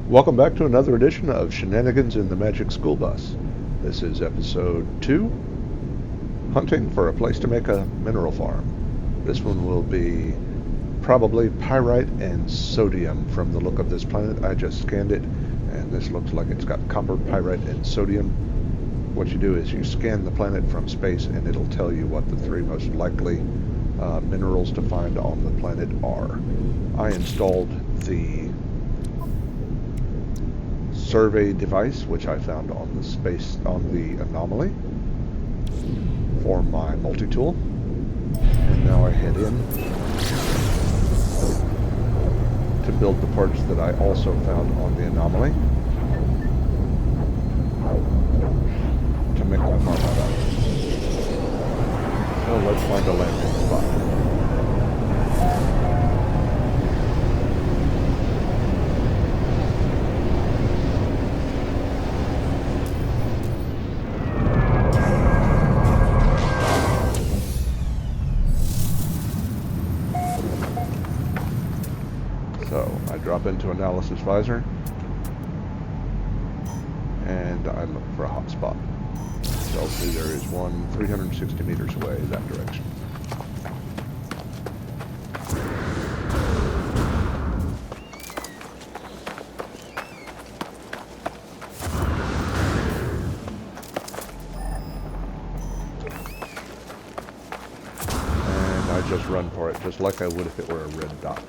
Welcome back to another edition of Shenanigans in the Magic School Bus. This is episode 2, Hunting for a Place to Make a Mineral Farm. This one will be probably pyrite and sodium from the look of this planet. I just scanned it, and this looks like it's got copper, pyrite, and sodium. What you do is you scan the planet from space, and it'll tell you what the three most likely minerals to find on the planet are. I installed the survey device, which I found on the anomaly, for my multi-tool, and now I head in to build the parts that I also found on the anomaly to make my farm out of. So let's find a landing spot. So I drop into Analysis Visor, and I look for a hot spot. Tells me there is one 360 meters away that direction. And I just run for it, just like I would if it were a red dot.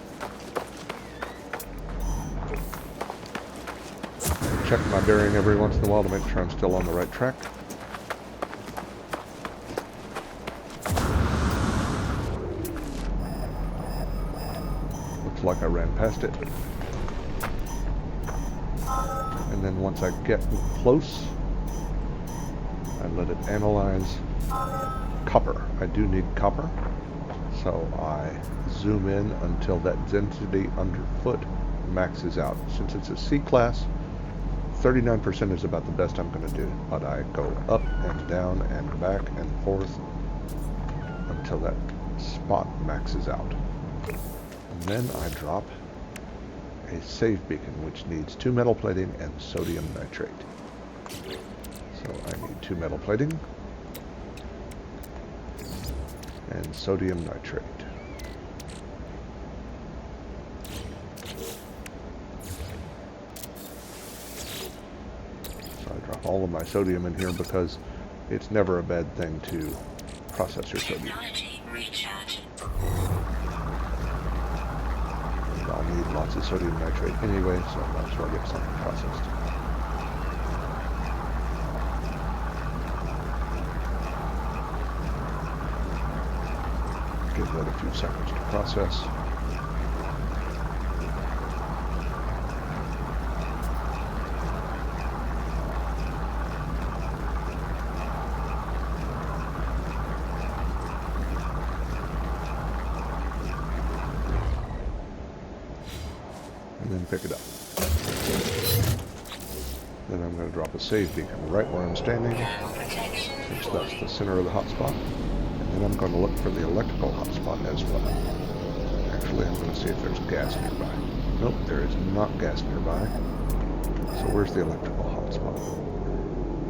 Check my bearing every once in a while to make sure I'm still on the right track. Looks like I ran past it. And then once I get close, I let it analyze copper. I do need copper, so I zoom in until that density underfoot maxes out. Since it's a C class, 39% is about the best I'm going to do, but I go up and down and back and forth until that spot maxes out. And then I drop a save beacon, which needs 2 metal plating and sodium nitrate. So I need 2 metal plating and sodium nitrate. All of my sodium in here because it's never a bad thing to process your sodium. And I'll need lots of sodium nitrate anyway, so I might as well get something processed. Give that a few seconds to process. And then pick it up. Then I'm going to drop a save beacon right where I'm standing, since that's the center of the hotspot. And then I'm going to look for the electrical hotspot as well. Actually, I'm going to see if there's gas nearby. Nope, there is not gas nearby. So where's the electrical hotspot?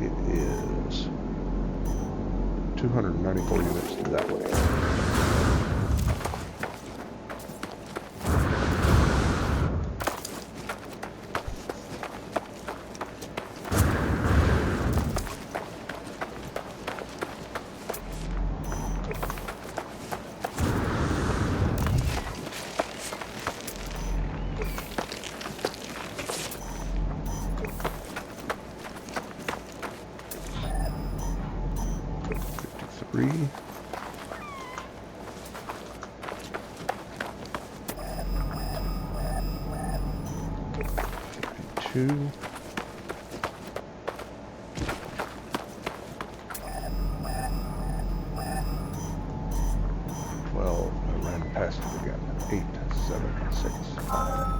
It is 294 units that way. Two. 12. I ran past it again. 8, 7, 6, 5.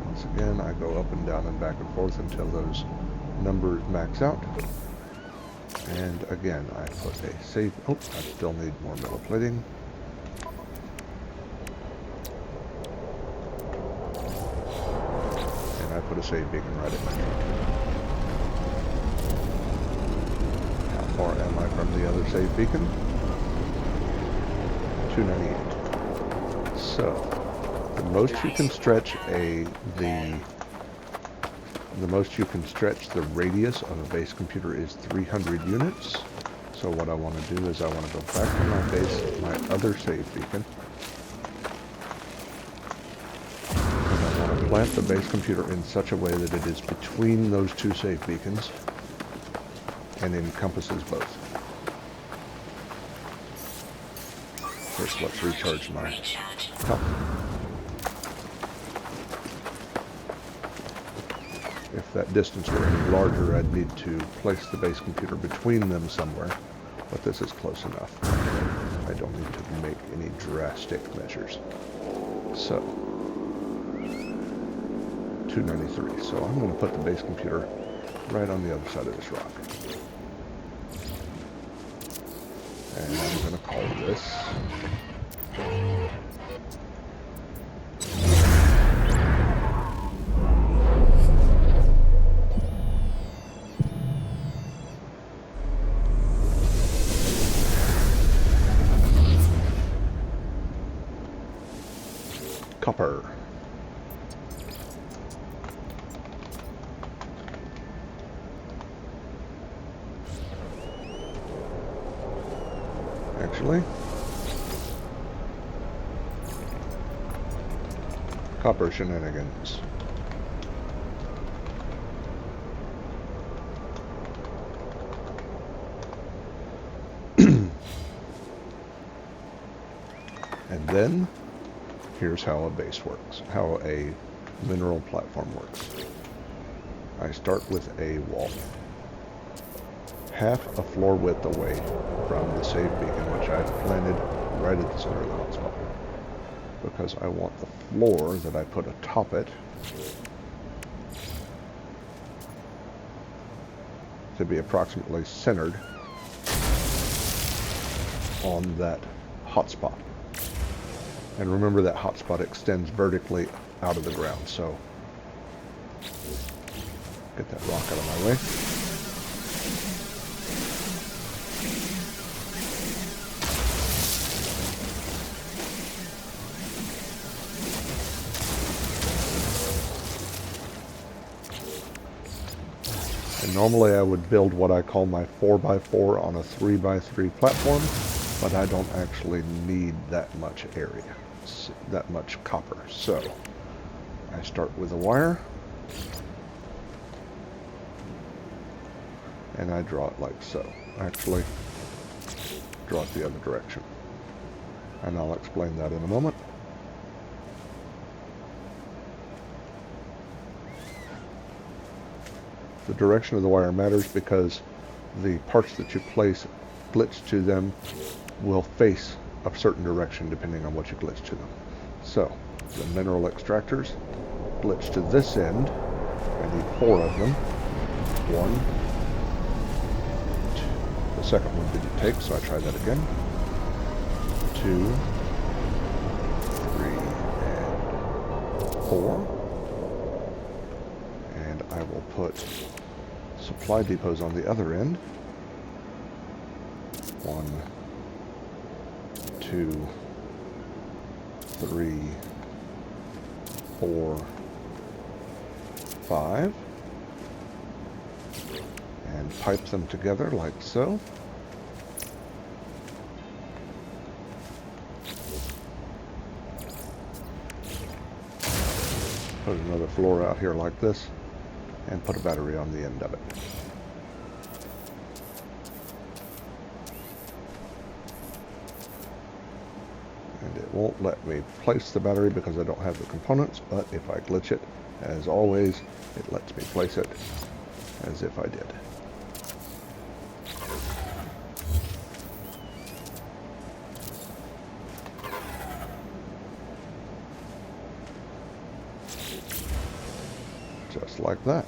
Once again, I go up and down and back and forth until those numbers max out. And again, I put a save. Oh, I still need more metal plating. And I put a save beacon right at my truck. How far am I from the other save beacon? 298. So, the most you can stretch the most you can stretch the radius of a base computer is 300 units. So what I want to do is I want to go back to my base, my other save beacon. And I want to plant the base computer in such a way that it is between those two save beacons and encompasses both. First, let's recharge my health. If that distance were any larger, I'd need to place the base computer between them somewhere, but this is close enough. I don't need to make any drastic measures. So, 293. So I'm going to put the base computer right on the other side of this rock. And I'm going to call this copper. Actually, copper shenanigans. And then here's how a base works, how a mineral platform works. I start with a wall, half a floor width away from the save beacon, which I've planted right at the center of the hotspot, because I want the floor that I put atop it to be approximately centered on that hotspot. And remember that hotspot extends vertically out of the ground, so get that rock out of my way. And normally I would build what I call my 4x4 on a 3x3 platform, but I don't actually need that much area, that much copper. So I start with a wire and I draw it like so. Actually, draw it the other direction, and I'll explain that in a moment. The direction of the wire matters because the parts that you place glitch to them will face a certain direction depending on what you glitch to them. So, the mineral extractors glitch to this end. I need 4 of them. 1, 2. The second one didn't take, so I try that again. 2, 3, and 4. And I will put supply depots on the other end. 1, 2, 3, 4, 5, and pipe them together like so. Put another floor out here like this, and put a battery on the end of it. And it won't let me place the battery because I don't have the components, but if I glitch it, as always, it lets me place it as if I did. Just like that.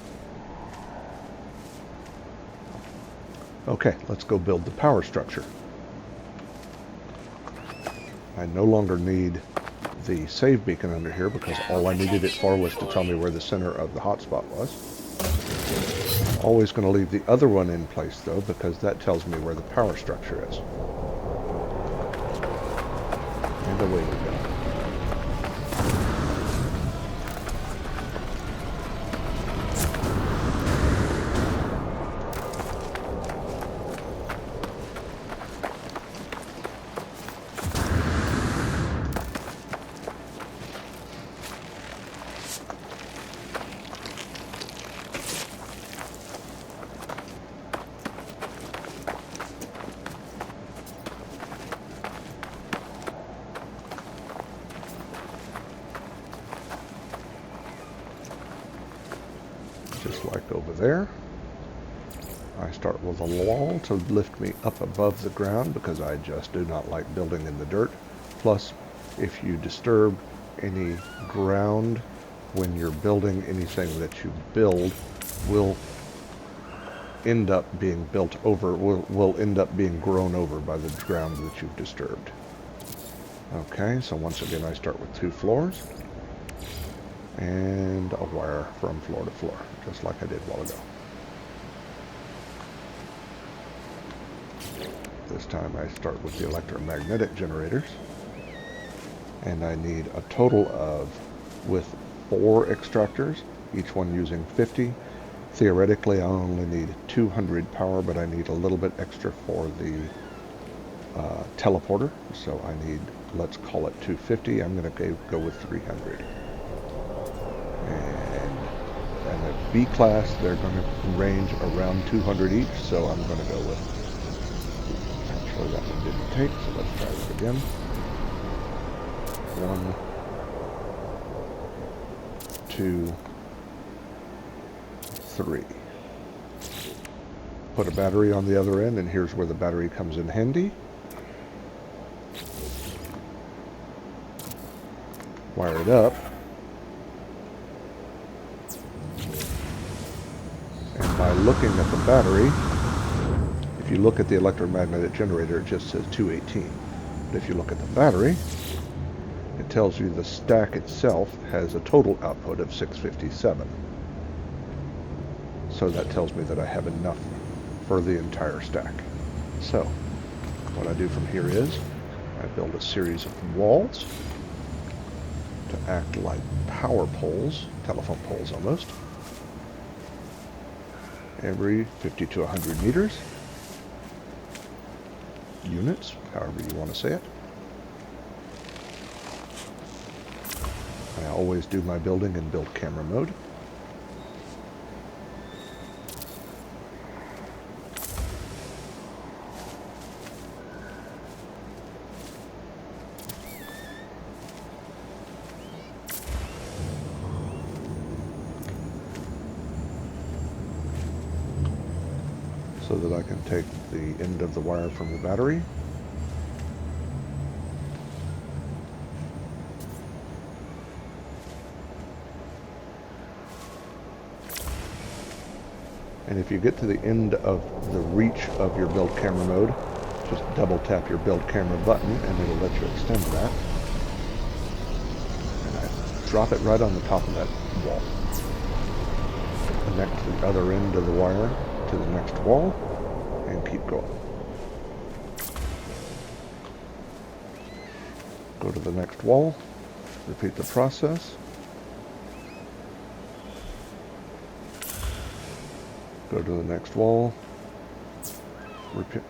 Okay, let's go build the power structure. I no longer need the save beacon under here because all I needed it for was to tell me where the center of the hotspot was. Always going to leave the other one in place though, because that tells me where the power structure is. And away we go. Just like over there. I start with a wall to lift me up above the ground because I just do not like building in the dirt. Plus, if you disturb any ground when you're building, anything that you build will end up being built over, will end up being grown over by the ground that you've disturbed. Okay, so once again I start with 2 floors. And a wire from floor to floor, just like I did a while ago. This time I start with the electromagnetic generators. And I need a total of, with 4 extractors, each one using 50. Theoretically I only need 200 power, but I need a little bit extra for the teleporter. So I need, let's call it 250. I'm going to go with 300. And at B class, they're going to range around 200 each, so I'm going to go with, actually that one didn't take, so let's try that again. 1, 2, 3. Put a battery on the other end, and here's where the battery comes in handy. Wire it up. By looking at the battery, if you look at the electromagnetic generator, it just says 218. But if you look at the battery, it tells you the stack itself has a total output of 657. So that tells me that I have enough for the entire stack. So what I do from here is I build a series of walls to act like power poles, telephone poles almost, every 50 to 100 meters. Units, however you want to say it. I always do my building in build camera mode. So that I can take the end of the wire from the battery and if you get to the end of the reach of your build camera mode, just double tap your build camera button and it'll let you extend that, and I drop it right on the top of that wall. Connect the other end of the wire to the next wall and keep going. Go to the next wall, repeat the process. Go to the next wall,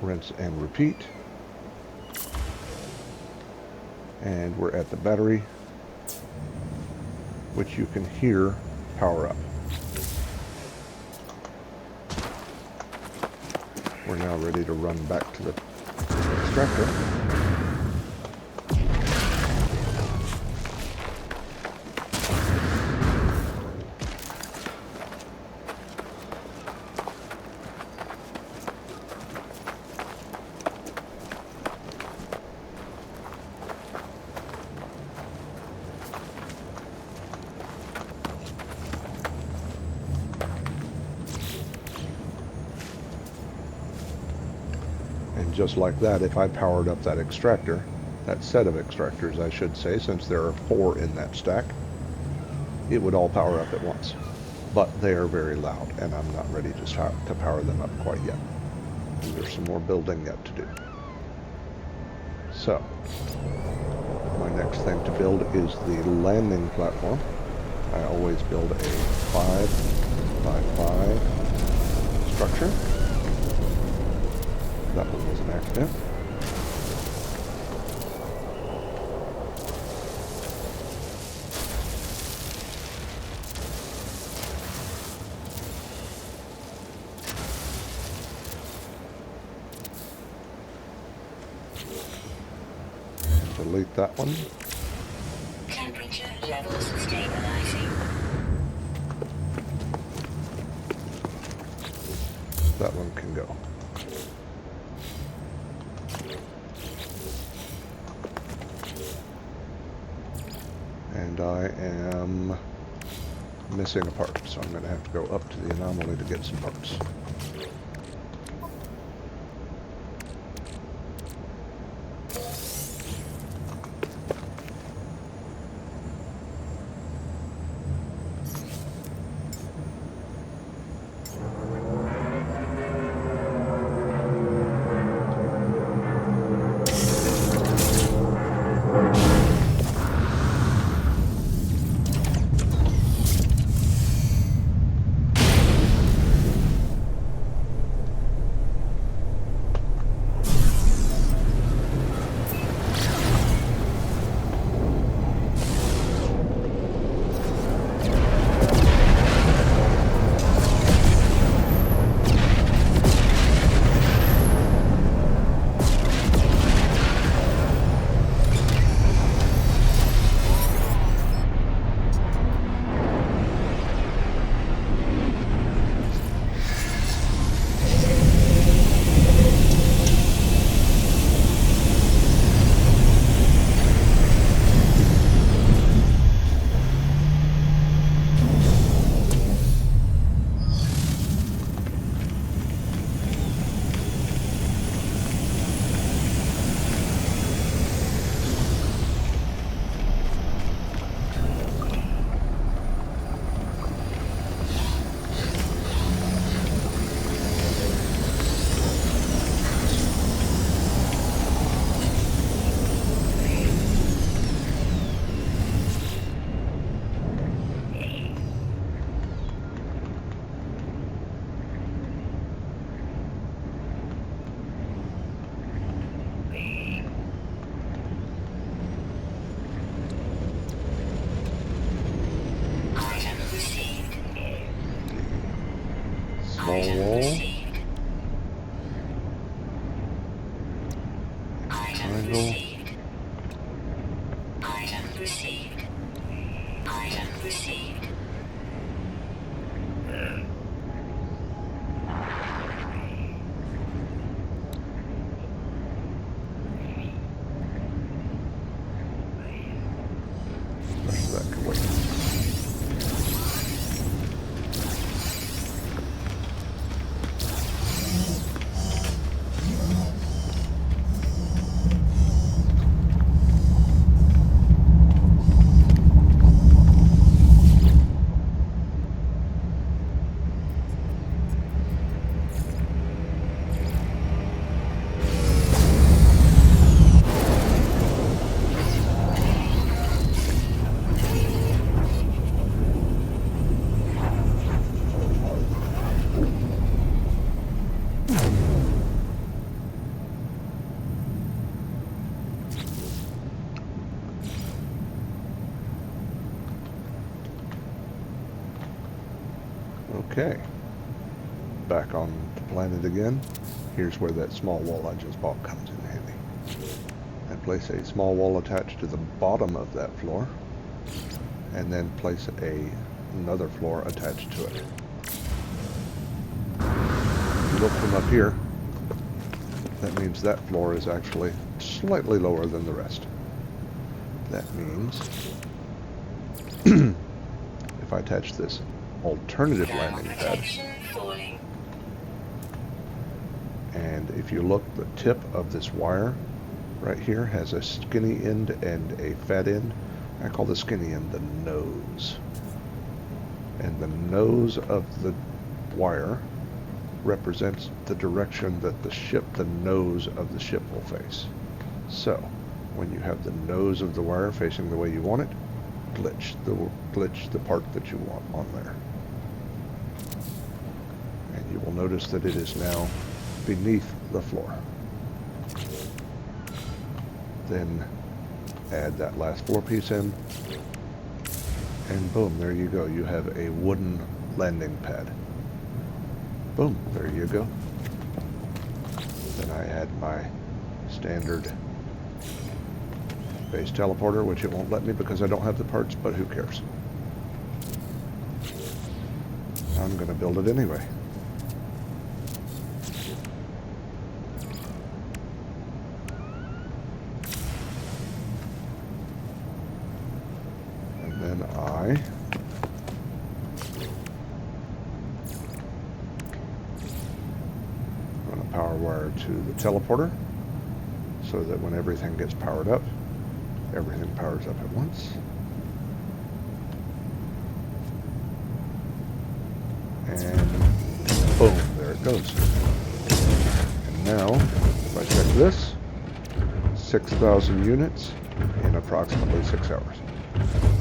rinse and repeat. And we're at the battery, which you can hear power up. We're now ready to run back to the extractor. And just like that, if I powered up that extractor, that set of extractors I should say, since there are 4 in that stack, it would all power up at once. But they are very loud, and I'm not ready to power them up quite yet. And there's some more building yet to do. So, my next thing to build is the landing platform. I always build a 5 by 5 structure. That one was an accident. Delete that one. Temperature levels stabilizing. That one can go. And I am missing a part, so I'm going to have to go up to the anomaly to get some parts. Small wall. Triangle. Item received. Item received. Rest of that can wait. Okay, back on the planet again. Here's where that small wall I just bought comes in handy. I place a small wall attached to the bottom of that floor, and then place another floor attached to it. If you look from up here, that means that floor is actually slightly lower than the rest. That means if I attach this alternative landing pad And if you look, the tip of this wire right here has a skinny end and a fat end. I call the skinny end the nose. And the nose of the wire represents the direction that the nose of the ship will face. So, when you have the nose of the wire facing the way you want it, glitch the part that you want on there. And you will notice that it is now beneath the floor. Then add that last floor piece in, and boom, there you go. You have a wooden landing pad. Boom, there you go. Then I add my standard base teleporter, which it won't let me because I don't have the parts, but who cares? I'm going to build it anyway. And then I run a power wire to the teleporter so that when everything gets powered up, everything powers up at once. And boom, there it goes. And now, if I check this, 6,000 units in approximately 6 hours.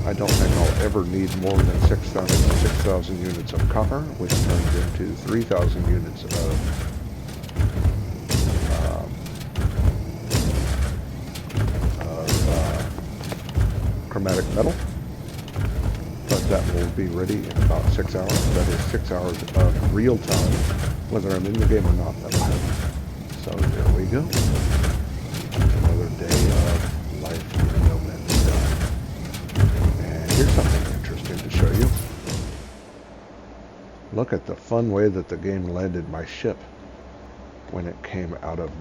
I don't think I'll ever need more than 6,000 units of copper, which turns into 3,000 units of chromatic metal, but that will be ready in about 6 hours. That is 6 hours of real time, whether I'm in the game or not, that'll happen. So there we go. Another day of life in No Man's Sky. And here's something interesting to show you. Look at the fun way that the game landed my ship when it came out of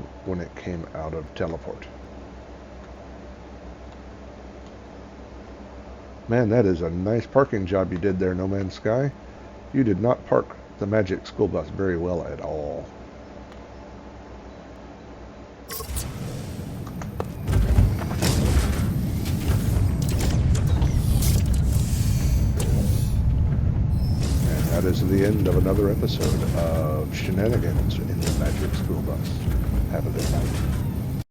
teleport. Man, that is a nice parking job you did there, No Man's Sky. You did not park the Magic School Bus very well at all. And that is the end of another episode of Shenanigans in the Magic School Bus. Have a good night.